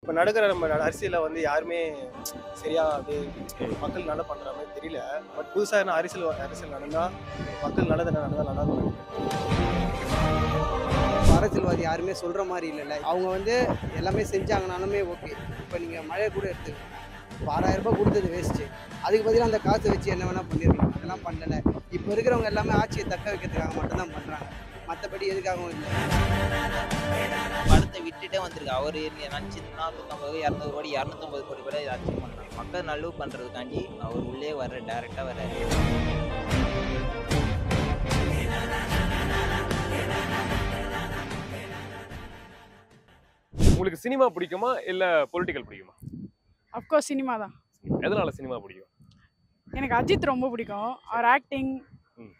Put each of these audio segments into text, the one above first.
இப்போ நடக்கிற நம்ம அரசியலில் வந்து யாருமே சரியா அப்படியே மக்கள் நல்லா பண்ணுற மாதிரி தெரியல. பட் புதுசாக என்ன அரசியல் நடந்தால் மக்கள் நல்லது நடந்தால் நல்லா இருக்கும். அரசியல்வாதி யாருமே சொல்கிற மாதிரி இல்லைல்ல. அவங்க வந்து எல்லாமே செஞ்சாங்கனாலுமே ஓகே. இப்போ நீங்கள் மழை கூட எடுத்துக்கோங்க. இப்போ 6000 ரூபாய் கொடுத்தது வேஸ்ட்டு. அதுக்கு பதிலாக அந்த காசை வச்சு என்ன வேணால் பண்ணிடலாம். அதெல்லாம் பண்ணலை. இப்போ இருக்கிறவங்க எல்லாமே ஆட்சியை தக்க வைக்கிறதுக்காக மட்டும்தான் பண்ணுறாங்க. மற்றபடி எதுக்காகவும் இல்லை. படத்தை விட்டுட்டே வந்திருக்கு. அவர் நினச்சிருந்தா 150 200 கோடி 250 கோடி கூட அச்சீவ் பண்ணலாம். மக்கள் நல்லது பண்ணுறதுக்காண்டி அவர் உள்ளே வர்ற டேரெக்டாக வர்றாரு. உங்களுக்கு சினிமா பிடிக்குமா இல்ல பொலிட்டிக்கல் பிடிக்குமா? அஃப்கோர்ஸ் சினிமா தான். எதனால சினிமா பிடிக்கும்? எனக்கு அஜித் ரொம்ப பிடிக்கும். அவர் ஆக்டிங்,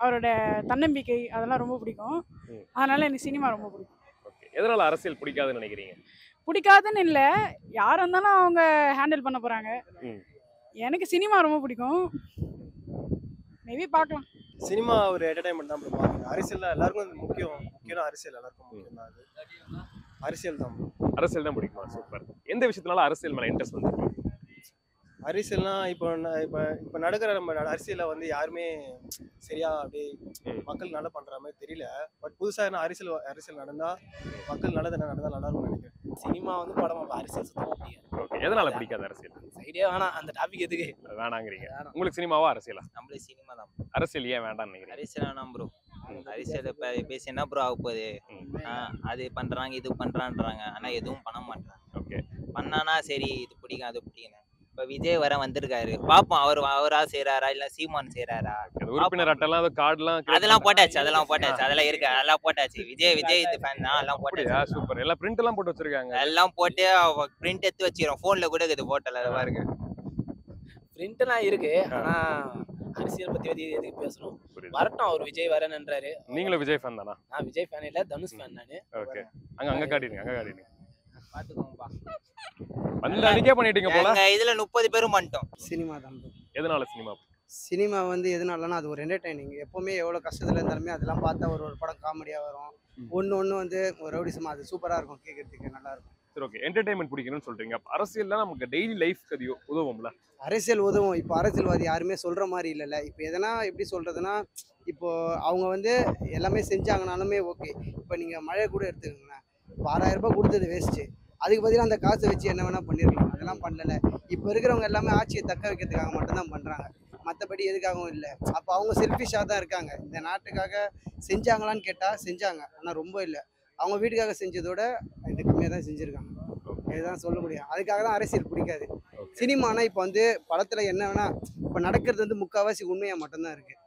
அவரோட தன்னம்பிக்கை அதெல்லாம் ரொம்ப பிடிக்கும். அதனால எனக்கு சினிமா ரொம்ப பிடிக்கும். ஓகே. எதனால அரசியல் பிடிக்காதுன்னு நினைக்கிறீங்க? பிடிக்காதுன்னு இல்லை, யார் இருந்தாலும் அவங்க ஹேண்டில் பண்ண போகிறாங்க. எனக்கு சினிமா ரொம்ப பிடிக்கும். மேபி பார்க்கலாம். சினிமா ஒரு என்டர்டைன்மெண்ட் தான் ப்ரோ. அரசியல் தான் எல்லாருக்கும் முக்கியம் அரசியல் எல்லாருக்கும் முக்கியம் தான். அது அரசியல் தான் ப்ரோ. அரசியல் தான் பிடிக்குமா? சூப்பர். எந்த விஷயத்தினால அரசியல் மேல இன்ட்ரெஸ்ட் வந்து? அரசியல்னா இப்போ இப்போ நடக்கிற நம்ம அரசியலில் வந்து யாருமே சரியா அப்படியே மக்கள் நல்லா பண்ணுற மாதிரி தெரியல. பட் புதுசாக என்ன அரசியல் நடந்தால் மக்கள் நல்லது நடந்தால் நல்லா இருக்கும்னு நினைக்கிறேன். சினிமா வந்து படம் அரசியல் சுத்தமாக பிடிக்கும். ஓகே. எதனால பிடிக்காது அரசியல்? ஐடியா வேணாம், அந்த டாபிக் எதுக்கு வேணாங்கிறீங்க. உங்களுக்கு சினிமாவா அரசியலா? நம்மளே சினிமா தான். அரசியல் ஏன் வேண்டாம்னு நினைக்கிறீங்க? அரசியல் வேணாம் ப்ரோ. அரசியல் பேசி என்ன ப்ரோ ஆக போகுது? அது பண்ணுறாங்க இது பண்ணுறான்றாங்க, ஆனால் எதுவும் பண்ண மாட்டாங்க. ஓகே. பண்ணானா சரி இது பிடிக்கும் அது பிடிக்கணும். இப்போ விஜய் வர வந்திருக்காரு, பார்ப்போம் அவரா செய்கிறாரா இல்லை சீமான் செய்கிறாரா. உறுப்பினர் அட்டெல்லாம் கார்டுலாம் அதெல்லாம் போட்டாச்சு அதெல்லாம் இருக்கு, அதெல்லாம் போட்டாச்சு. விஜய் இது ஃபேன் தான், எல்லாம் போட்டாச்சு. சூப்பர். எல்லாம் பிரிண்ட் எல்லாம் போட்டு வச்சிருக்காங்க. எல்லாம் போட்டு பிரிண்ட் எடுத்து வச்சிரும். ஃபோனில் கூட இருக்குது போட்டல பாருங்க. பிரிண்ட்லாம் இருக்கு. ஆனால் அரசியல் பற்றி எதுக்கு பேசணும்? வரட்டும், அவர் விஜய் வரேன்ன்றாரு. நீங்களும் விஜய் ஃபேன் தானா? நான் விஜய் ஃபேன் இல்லை, தனுஷ் ஃபேன் நான். ஓகே. அங்க காட்டிடுங்க. பார்த்துக்கோங்கப்பா. வந்து அன்னைக்கே பண்ணிட்டீங்க போல. இதுல 30 பேரும் பண்ணிட்டோம். சினிமா தான். எதனால சினிமா? சினிமா வந்து எதனாலனா அது ஒரு என்டர்டைனிங். எப்போவுமே எவ்வளோ கஷ்டத்தில் இருந்தாலுமே அதெல்லாம் பார்த்தா ஒரு படம் காமெடியாக வரும். ஒன்று வந்து ஒரு ரவுடிசமாக அது சூப்பராக இருக்கும், கேட்கறதுக்கு நல்லாயிருக்கும். சரி, ஓகே. என்டர்டைன்மெண்ட் பிடிக்கணும்னு சொல்றீங்க. அப்போ அரசியல்லாம் நமக்கு டெய்லி லைஃப்க்கு அது உதவும்ல? அரசியல் உதவும். இப்போ அரசியல்வாதி யாருமே சொல்கிற மாதிரி இல்லைல்ல. இப்போ எதனா எப்படி சொல்கிறதுனா, இப்போது அவங்க வந்து எல்லாமே செஞ்சாங்கனாலுமே ஓகே. இப்போ நீங்கள் மழை கூட எடுத்துக்கோங்களேன். இப்போ 6000 ரூபாய் கொடுத்தது வேஸ்ட்டு. அதுக்கு பதிலாக அந்த காசை வச்சு என்ன வேணால் பண்ணிடலாம். அதெல்லாம் பண்ணலை. இப்போ இருக்கிறவங்க எல்லாமே ஆட்சியை தக்க வைக்கிறதுக்காக மட்டும்தான் பண்ணுறாங்க. மற்றபடி எதுக்காகவும் இல்லை. அப்போ அவங்க செல்ஃபிஷாக தான் இருக்காங்க. இந்த நாட்டுக்காக செஞ்சாங்களான்னு கேட்டால் செஞ்சாங்க, ஆனால் ரொம்ப இல்லை. அவங்க வீட்டுக்காக செஞ்சதோட இது கம்மியாக தான் செஞ்சுருக்காங்க. இதுதான் சொல்ல முடியும். அதுக்காக தான் அரசியல் பிடிக்காது. சினிமானா இப்போ வந்து படத்தில் என்ன வேணால் இப்போ நடக்கிறது வந்து முக்கால்வாசி உண்மையாக மட்டும்தான் இருக்குது.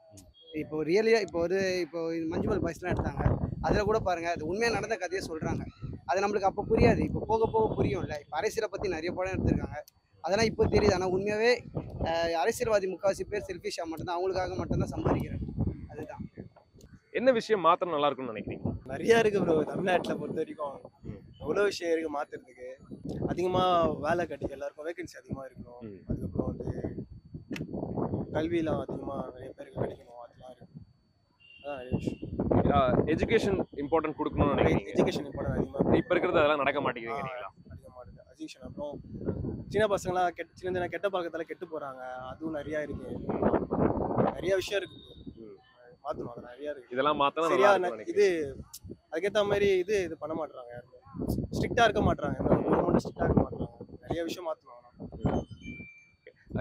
இப்போ ரியலியாக இப்போ மஞ்சுமல் பாய்ஸ்லாம் எடுத்தாங்க. அதில் கூட பாருங்கள், அது உண்மையாக நடந்த கதையை சொல்கிறாங்க. அது நம்மளுக்கு அப்போ புரியாது, இப்போ போக போக புரியும்ல. இப்போ அரசியலை பற்றி நிறைய படம் எடுத்திருக்காங்க, அதெல்லாம் இப்போ தெரியுது. ஆனால் உண்மையாகவே அரசியல்வாதி முக்கால்வாசி பேர் செல்ஃபிஷாக மட்டும்தான், அவங்களுக்காக மட்டும்தான் சம்பாதிக்கிறாங்க. அதுதான். என்ன விஷயம் மாத்திரம் நல்லா இருக்கும்னு நினைக்கிறீங்க? நிறையா இருக்குது ப்ரோ. தமிழ்நாட்டில் பொறுத்த வரைக்கும் எவ்வளோ விஷயம் இருக்குது மாற்றுறதுக்கு. அதிகமாக வேலை கிடைக்கும், எல்லாருக்கும் வேகன்சி அதிகமாக இருக்கணும். அதுக்கப்புறம் வந்து கல்வியெலாம் அதிகமாக நிறைய பேருக்கு கிடைக்கணும். அதெல்லாம் இருக்குது. அதான் நிறைய விஷயம். எஜுகேஷன் இம்பார்ட்டன்ட் கொடுக்கணும்னு நினைக்கிறீங்க? எஜுகேஷன் இம்பார்ட்டன்ட் அதிகமாக இப்போ இருக்கிறது அதெல்லாம் நடக்க மாட்டேங்குதுங்களா? அதிகமாக இருக்குது எஜுகேஷன். அப்புறம் சின்ன பசங்களாம் சின்ன கெட்ட பழக்கத்தால் கெட்டு போகிறாங்க. அதுவும் நிறையா இருக்குது. நிறைய விஷயம் இருக்குது, மாற்றணும். அது நிறையா இருக்குது. இதெல்லாம் மாற்றணும். சரியா இது அதுக்கேற்ற மாதிரி இது பண்ண மாட்டுறாங்க. யாருமே ஸ்ட்ரிக்டாக இருக்க மாட்டுறாங்க. கவர்மெண்ட் ஸ்ட்ரிக்டாக இருக்க மாட்டுறாங்க. நிறைய விஷயம் மாற்றணும்.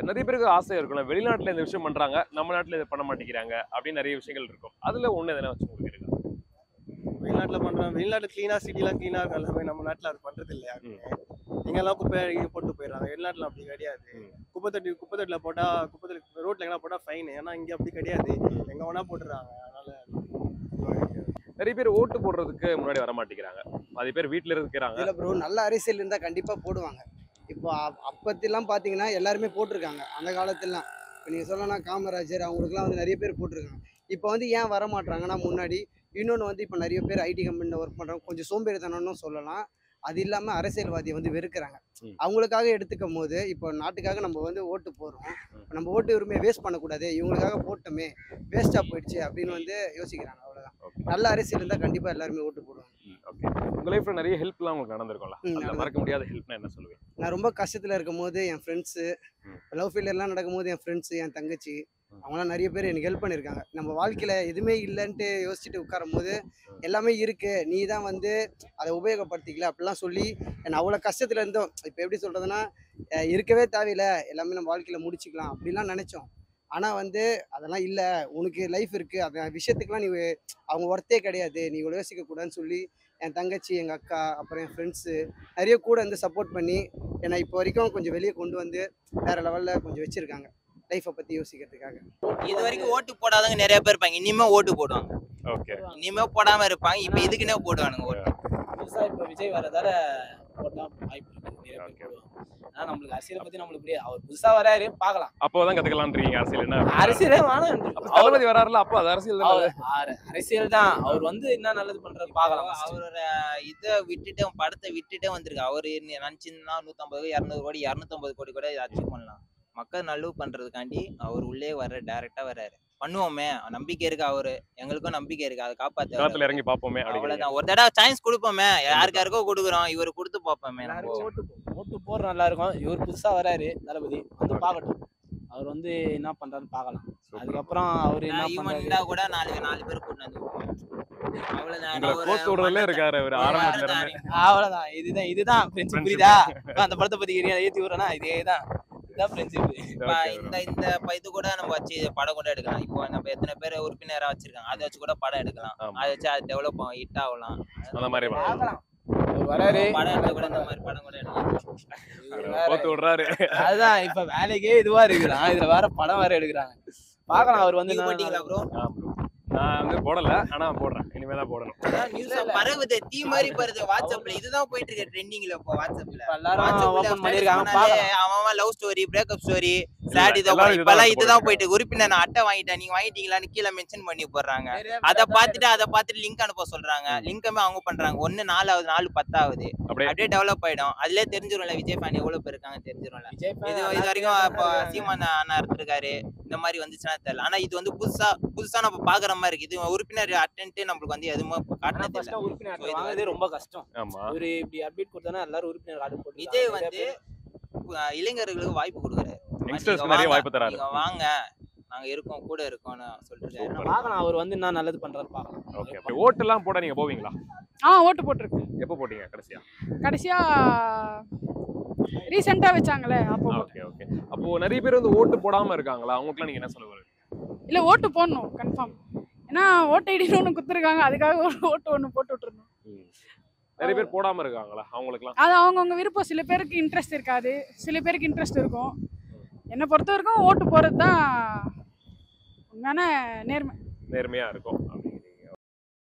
நிறைய பேருக்கு ஆசை இருக்கும்ல, வெளிநாட்டில் இந்த விஷயம் பண்ணுறாங்க, நம்ம நாட்டில் இதை பண்ண மாட்டேங்கிறாங்க அப்படின்னு நிறைய விஷயங்கள் இருக்கும். அதில் ஒன்று எதனா வச்சு உங்களுக்கு இருக்கா? வெளிநாட்டில் பண்ணுறாங்க. வெளிநாட்டில் க்ளீனாக சிட்டிலாம் க்ளீனாக இருக்கும் எல்லாமே. நம்ம நாட்டில் அது பண்ணுறது இல்லை யாருமே. இங்கெல்லாம் குப்பை போட்டு போயிடுறாங்க. வெளிநாட்டில் அப்படி கிடையாது. குப்பைத்தட்டில் போட்டால் ரோட்டில் எங்கன்னா போட்டால் ஃபைனு. ஏன்னா இங்கே அப்படி கிடையாது, எங்கே வேணால் போட்டுடுறாங்க. அதனால் நிறைய பேர் ஓட்டு போடுறதுக்கு முன்னாடி வர மாட்டேங்கிறாங்க. நிறைய பேர் வீட்டில் இருக்கிறாங்க. இல்லை ப்ரோ, நல்ல அரசியல் இருந்தால் கண்டிப்பாக போடுவாங்க. இப்போ அப்பத்திலாம் பார்த்தீங்கன்னா எல்லாருமே போட்டிருக்காங்க. அந்த காலத்திலலாம் இப்போ நீங்கள் சொல்லலாம், காமராஜர் அவங்களுக்குலாம் வந்து நிறைய பேர் போட்டிருக்காங்க. இப்போ வந்து ஏன் வர மாட்டாங்கன்னா முன்னாடி இன்னொன்று வந்து இப்போ நிறைய பேர் ஐடி கம்பெனியில் ஒர்க் பண்ணுறவங்க கொஞ்சம் சோம்பேறித்தனம்னு சொல்லலாம். அது இல்லாமல் அரசியல்வாதியை வந்து வெறுக்கிறாங்க. அவங்களுக்காக எடுத்துக்கும் போது இப்போ நாட்டுக்காக நம்ம வந்து ஓட்டு போடுறோம். நம்ம ஓட்டு உரிமையை வேஸ்ட் பண்ணக்கூடாது, இவங்களுக்காக போட்டோமே வேஸ்ட்டாக போயிடுச்சு அப்படின்னு வந்து யோசிக்கிறாங்க. அவ்வளோதான். நல்ல அரசியல் இருந்தால் கண்டிப்பாக எல்லாருமே ஓட்டு போடுவாங்க. உங்க லைஃப்ல நிறைய ஹெல்ப்லாம் உங்களுக்கு நடந்திருக்கும்ல, அதுல மறக்க முடியாத ஹெல்ப்னா என்ன சொல்லுவீங்க? நான் ரொம்ப கஷ்டத்தில் இருக்கும் போது என் ஃப்ரெண்ட்ஸு, லவ் ஃபெயிலியர்லாம் நடக்கும்போது என் ஃப்ரெண்ட்ஸு, என் தங்கச்சி, அவங்களாம் நிறைய பேர் எனக்கு ஹெல்ப் பண்ணியிருக்காங்க. நம்ம வாழ்க்கையில் எதுவுமே இல்லைன்ட்டு யோசிச்சுட்டு உட்காரும் போது எல்லாமே இருக்குது, நீ தான் வந்து அதை உபயோகப்படுத்திக்கல அப்படிலாம் சொல்லி என்னை அவ்வளோ கஷ்டத்தில் இருந்தோம். இப்போ எப்படி சொல்கிறதுனா, இருக்கவே தேவையில்லை, எல்லாமே நம்ம வாழ்க்கையில் முடிச்சுக்கலாம் அப்படிலாம் நினச்சோம். ஆனால் வந்து அதெல்லாம் இல்லை, உனக்கு லைஃப் இருக்குது, அந்த விஷயத்துக்குலாம் நீ அவங்க ஒர்த்தே கிடையாது, நீ இவ்வளோ யோசிக்கக்கூடாதுன்னு சொல்லி என் தங்கச்சி, எங்கள் அக்கா, அப்புறம் என் ஃப்ரெண்ட்ஸு நிறைய கூட வந்து சப்போர்ட் பண்ணி என்னை இப்போ வரைக்கும் கொஞ்சம் வெளியே கொண்டு வந்து வேறு லெவலில் கொஞ்சம் வச்சுருக்காங்க லைஃப்பை பற்றி யோசிக்கிறதுக்காக. இது வரைக்கும் ஓட்டு போடாதவங்க நிறைய பேர் இருப்பாங்க, இனிமே ஓட்டு போடுவாங்க. ஓகே. இனிமே போடாம இருப்பாங்க, இப்ப இதுக்குன்னே போடுவானுங்க ஓட்டு. புதுசா இப்ப விஜய் வரதால போட்டா வாய்ப்பு இருக்கு, நிறைய பேர் போடுவாங்க. ஆனா நம்மளுக்கு அரசியலை பத்தி நம்மளுக்கு புரியாது, அவர் புதுசா வராரு பார்க்கலாம். அப்போதான் கத்துக்கலாம்ன்றீங்க அரசியல் என்ன? அரசியலே வேணாம், தளபதி வராருல, அப்போ அது அரசியல் தான். அரசியல் தான். அவர் வந்து என்ன நல்லது பண்றாரு பார்க்கலாம். அவரோட இதை விட்டுட்டு படத்தை விட்டுட்டே வந்திருக்கு. அவரு நினைச்சிருந்தா 150 200 கோடி 250 கோடி கூட அச்சீவ் பண்ணலாம். மக்கள் நல்லது பண்றதுக்காண்டி அவர் உள்ளே வர்ற டைரக்டா வர்றாரு. பண்ணுவோமே, நம்பிக்கை இருக்கு, அவரு எங்களுக்கும் நம்பிக்கை இருக்கு, அதை காப்பாத்து களத்துல இறங்கி பாப்போமே. அவ்வளவுதான். ஒரு தடவை சான்ஸ் கொடுப்போமே, யாருக்காருக்கோ கொடுக்குறோம், இவரு கொடுத்து பார்ப்போமே. ஓட்டு போற நல்லா இருக்கும். இவர் புதுசா வராரு தளபதி, வந்து பார்க்கட்டும் அவர் வந்து என்ன பண்றாருன்னு பார்க்கலாம். அதுக்கப்புறம் அவரு என்ன ஈவென்ட்டா கூட நாளைக்கு 4 பேர் கூட்டு வந்து கோத்தூர்ல இருக்காரு அவர் ஆரம்பத்துல இருந்து. அவ்வளவுதான். இதுதான் ஃப்ரெண்ட்ஷிப். புரியுதா? அந்த படத்தை பத்தி ஏத்தி விடுறேன்னா இதேதான் ஃப்ரெண்ட்ஷிப். இந்த இது கூட நம்ம வச்சு படம் கூட எடுக்கலாம். இப்போ நம்ம எத்தனை பேர் உறுப்பினரா வச்சிருக்காங்க, அதை வச்சு கூட படம் எடுக்கலாம். அதை வச்சு அது டெவலப் ஆகும், ஹிட் ஆகலாம். அந்த மாதிரி வராரு படம் எடுக்க கூட இந்த மாதிரி படம் கூட எடுக்கலாம். கோத்து விடுறாரு. அதுதான் இப்ப வேலைக்கே இதுவா இருக்குறான், இதுல வேற படம் வேற எடுக்கிறாங்க. பார்க்கலாம். அவர் வந்து போட்டீங்களா ப்ரோ? நான் வந்து போடல, ஆனா போடுறேன், இனிமேதான் போடணும். நியூஸ் பரவுது, தீ மாதிரி பரவுது வாட்ஸ்அப்ல. இதுதான் போயிட்டு இருக்கு ட்ரெண்டிங்ல. இப்போ வாட்ஸ்அப்ல எல்லாரும் ஓபன் பண்ணிருக்காங்க. அவன் love story, breakup story, sad, இப்பெல்லாம் இதுதான் போயிட்டு. உறுப்பினர் நான் அட்டை வாங்கிட்டேன், நீங்க வாங்கிட்டீங்களான்னு கீழே மென்ஷன் பண்ணி போடுறாங்க. அதை பார்த்துட்டு லிங்க் அனுப்ப சொல்றாங்க. லிங்க்குமே அவங்க பண்றாங்க. 1 4 4 10 அப்படியே டெவலப் ஆயிடும். அதுலயே தெரிஞ்சிரும்ல விஜய் ஃபேன் எவ்வளவு பேர் இருக்காங்க, தெரிஞ்சிரும்ல. இது வரைக்கும் இப்போ சீமான் அண்ணா இருந்திருக்காரு, இந்த மாதிரி வந்துச்சுன்னா தெரியல. ஆனா இது வந்து புதுசா நம்ம பாக்குற மாதிரி இருக்கு. இது உறுப்பினர் அட்டென்ட் நம்மளுக்கு வந்து எதுவுமே காட்டுறது இல்ல. உறுப்பினர் வாங்குறது ரொம்ப கஷ்டம். ஆமா. ஒரு இப்படி அப்டேட் கொடுத்தா எல்லாரும் உறுப்பினர் கார்டு போட்டு. விஜய் வந்து இளைஞர்களுக்கு வாய்ப்பு கொடுக்குறாரு. யங்ஸ்டர்ஸ்க்கு நிறைய வாய்ப்பு தராரு. நீங்க வாங்க, நாங்க இருக்கோம், கூட இருக்கோம்னு சொல்லிருக்காரு. பார்க்கலாம் அவர் வந்து என்ன நல்லது பண்றாரு பார்க்கலாம். ஓகே. ஓட்டு எல்லாம் போட நீங்க போவீங்களா? ஓட்டு போட்டிருக்கேன். எப்போ போட்டீங்க கடைசியா ரீசெண்டா வச்சாங்களே அப்போ. ஓகே. அப்போ நிறைய பேர் வந்து ஓட்டு போடாம இருக்காங்களா, அவங்களுக்குலாம் நீங்க என்ன சொல்லுவீங்க? இல்ல, ஓட்டு போடணும் கன்ஃபார்ம். ஏன்னா ஓட்டு ஐடின்னு ஒன்று கொடுத்துருக்காங்க, அதுக்காக ஓட்டு ஒன்று போட்டு விட்டுருணும். நிறைய பேர் போடாம இருக்காங்களா, அவங்களுக்குலாம்? அது அவங்கவுங்க விருப்பம். சில பேருக்கு இன்ட்ரெஸ்ட் இருக்காது, சில பேருக்கு இன்ட்ரெஸ்ட் இருக்கும். என்னை பொறுத்த வரைக்கும் ஓட்டு போறது தான் உண்மையான நேர்மையா இருக்கும்.